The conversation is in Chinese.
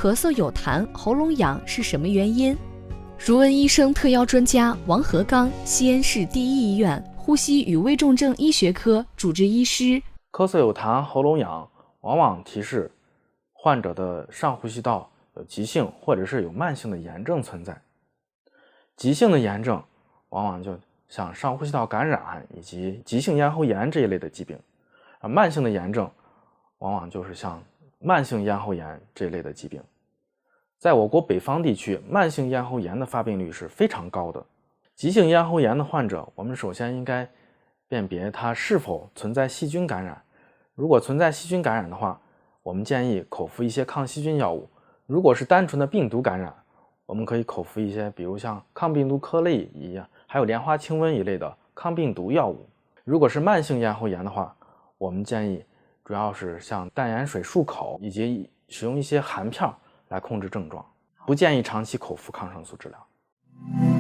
咳嗽有痰、喉咙痒是什么原因？如闻医生特邀专家王和刚，西安市第一医院呼吸与危重症医学科主治医师。咳嗽有痰、喉咙痒，往往提示患者的上呼吸道有急性或者是有慢性的炎症存在。急性的炎症往往就像上呼吸道感染以及急性咽喉炎这一类的疾病，慢性的炎症往往就是像慢性咽喉炎这一类的疾病。在我国北方地区，慢性咽喉炎的发病率是非常高的。急性咽喉炎的患者，我们首先应该辨别它是否存在细菌感染。如果存在细菌感染的话，我们建议口服一些抗细菌药物。如果是单纯的病毒感染，我们可以口服一些比如像抗病毒颗粒一样，还有莲花清瘟一类的抗病毒药物。如果是慢性咽喉炎的话，我们建议主要是像淡盐水漱口以及使用一些含片来控制症状，不建议长期口服抗生素治疗。